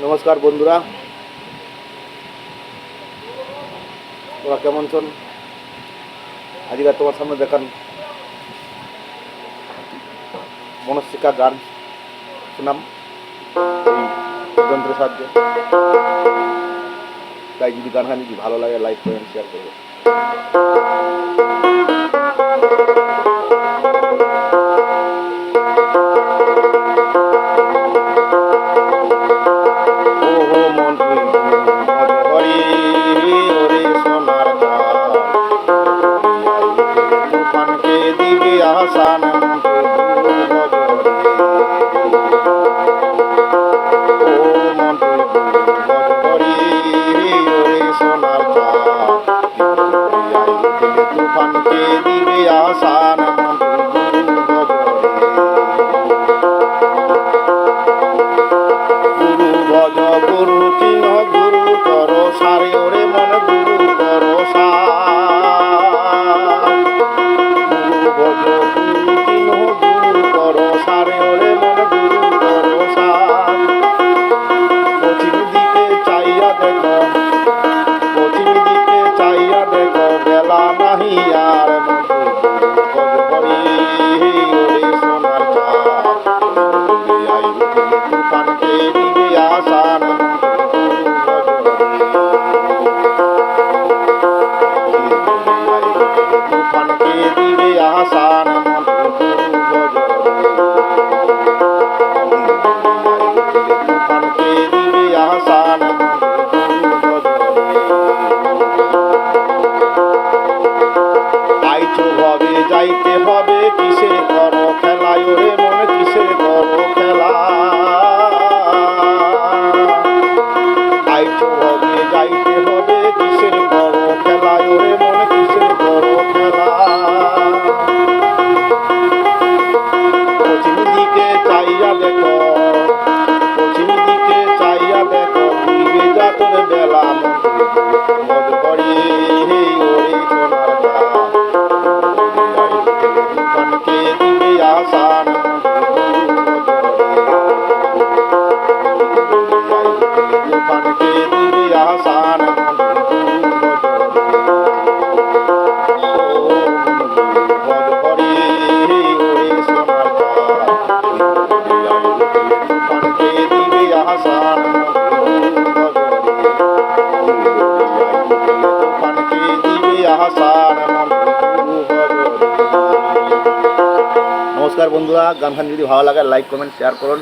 নমস্কার বন্ধুরা, তোমরা কেমন আছেন? আজকে তোমার সামনে দেখান মনস্বিকা গান শোনাম এই যন্ত্রের সাহায্যে। তাই যদি গান যদি ভালো লাগে লাইক করেন, শেয়ার করবেন। আসান ও মন্ত্রী সোনার তুফানকে দিবে আসান গুরু ভজ গুরু চিহ্ন গুরু কর সারে ওরে মন গুরু কর আর সোনার তুফানকে দিবে আসান তুফানকে দিবে আসান তুফানকে দিবে আসান ভাবে যাইতে হবে কিসের করো খেলা ওরে মনে কিসের করো খেলা আইছো হবে যাইতে হবে কিসের করো খেলা ওরে মনে কিসের করো খেলা পশ্চিম দিকে চাইয়া দেখো পশ্চিম দিকে চাইয়া দেখো দিবে যাতর বেলা মদ করি ওরে সোনার তুফানকে দিবে আসান তুফানকে দিবে আসান তুফানকে দিবে আসান তুফানকে দিবে আসান। নমস্কার বন্ধুরা, গান যদি ভালো লাগে লাইক কমেন্ট শেয়ার করুন।